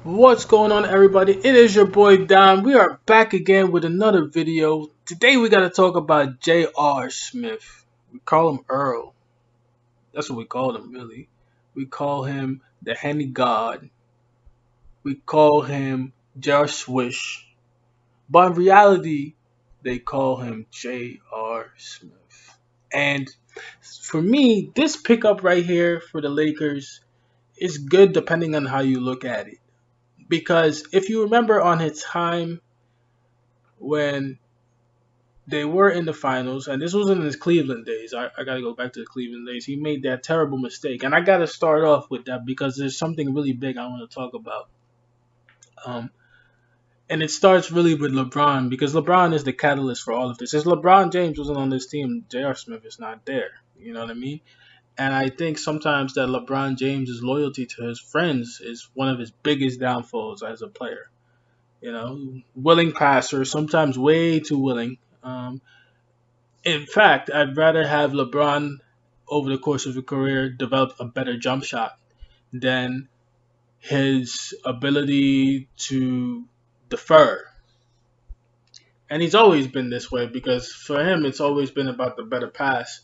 What's going on, everybody? It is your boy Don. We are back again with another video. Today we got to talk about J.R. Smith. We call him Earl. That's what we call him, really. We call him the Henny God. We call him J.R. Swish. But in reality, they call him J.R. Smith. And for me, this pickup right here for the Lakers is good depending on how you look at it. Because if you remember on his time when they were in the finals, and this was in his Cleveland days. I got to go back to the Cleveland days. He made that terrible mistake. And I got to start off with that because there's something really big I want to talk about. Um, and it starts really with LeBron because LeBron is the catalyst for all of this. If LeBron James wasn't on this team, J.R. Smith is not there. You know what I mean? And I think sometimes that LeBron James's loyalty to his friends is one of his biggest downfalls as a player. You know, willing passer, sometimes way too willing. In fact, I'd rather have LeBron over the course of his career develop a better jump shot than his ability to defer. And he's always been this way because for him, it's always been about the better pass,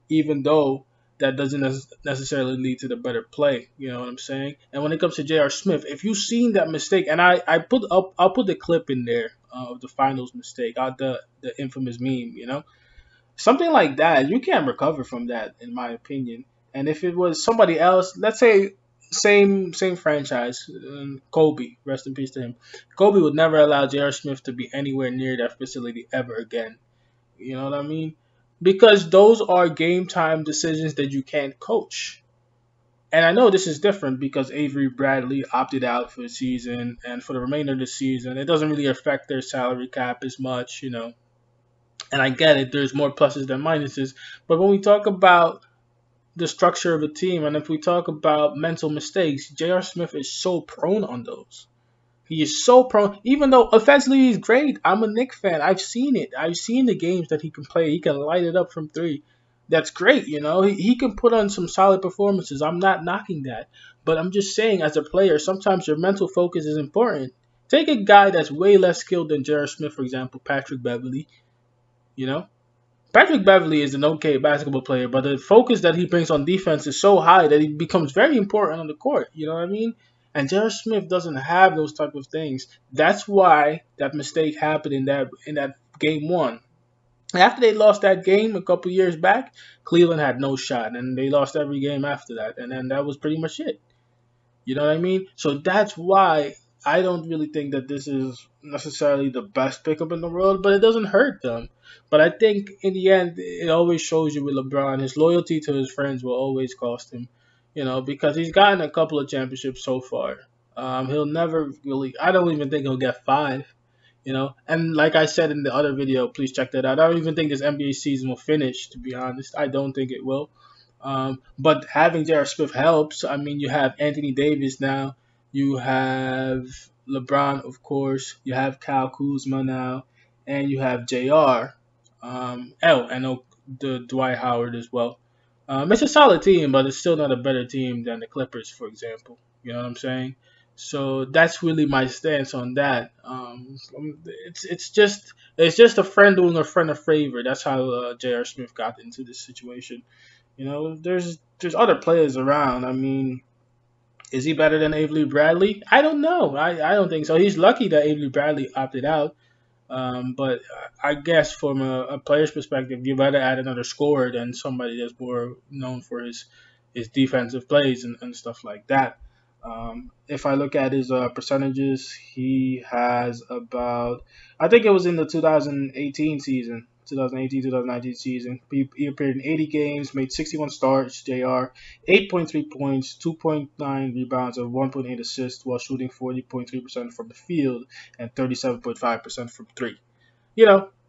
even though that doesn't necessarily lead to the better play. You know what I'm saying? And when it comes to J.R. Smith, if you've seen that mistake, and I'll put the clip in there of the finals mistake, the infamous meme, something like that, you can't recover from that, in my opinion. And if it was somebody else, let's say same franchise, Kobe, rest in peace to him. Kobe would never allow J.R. Smith to be anywhere near that facility ever again. You know what I mean? Because those are game time decisions that you can't coach. And I know this is different because Avery Bradley opted out for the season, and for the remainder of the season, it doesn't really affect their salary cap as much. And I get it, there's more pluses than minuses. But when we talk about the structure of a team and if we talk about mental mistakes, J.R. Smith is so prone on those. He is so prone, even though offensively he's great. I'm a Knicks fan. I've seen it. I've seen the games that he can play. He can light it up from three. That's great. He can put on some solid performances. I'm not knocking that. But I'm just saying, as a player, sometimes your mental focus is important. Take a guy that's way less skilled than J.R. Smith, for example, Patrick Beverly. You know, Patrick Beverly is an okay basketball player, but the focus that he brings on defense is so high that he becomes very important on the court. You know what I mean? And J.R. Smith doesn't have those type of things. That's why that mistake happened in that game one. After they lost that game a couple years back, Cleveland had no shot, and they lost every game after that, and then that was pretty much it. You know what I mean? So that's why I don't really think that this is necessarily the best pickup in the world, but it doesn't hurt them. But I think in the end, it always shows you with LeBron, his loyalty to his friends will always cost him, because he's gotten a couple of championships so far. He'll never really, I don't even think he'll get five. And like I said in the other video, please check that out. I don't even think this NBA season will finish, to be honest. I don't think it will. But having J.R. Smith helps. I mean, you have Anthony Davis now. You have LeBron, of course. You have Kyle Kuzma now. And you have J.R. I know the Dwight Howard as well. It's a solid team, but it's still not a better team than the Clippers, for example. You know what I'm saying? So that's really my stance on that. It's just a friend doing a friend a favor. That's how J.R. Smith got into this situation. There's other players around. I mean, is he better than Avery Bradley? I don't know. I don't think so. He's lucky that Avery Bradley opted out. But I guess from a player's perspective, you better add another scorer than somebody that's more known for his defensive plays and stuff like that. If I look at his percentages, he has about, I think it was in the 2018 season, 2018-2019 season. He appeared in 80 games, made 61 starts, JR, 8.3 points, 2.9 rebounds, and 1.8 assists while shooting 40.3% from the field and 37.5% from three.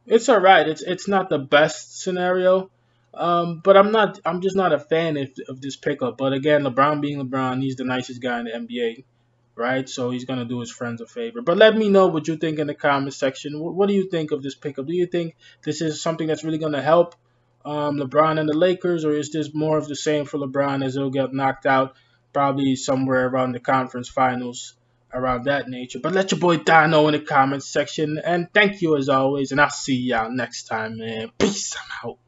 It's all right. It's not the best scenario, but I'm just not a fan of this pickup. But again, LeBron being LeBron, he's the nicest guy in the NBA, right? So he's gonna do his friends a favor. But let me know what you think in the comment section. What do you think of this pickup? Do you think this is something that's really gonna help LeBron and the Lakers, or is this more of the same for LeBron as he'll get knocked out probably somewhere around the conference finals? around that nature. But let your boy Don know in the comments section. And thank you as always. And I'll see y'all next time, man. Peace. I'm out.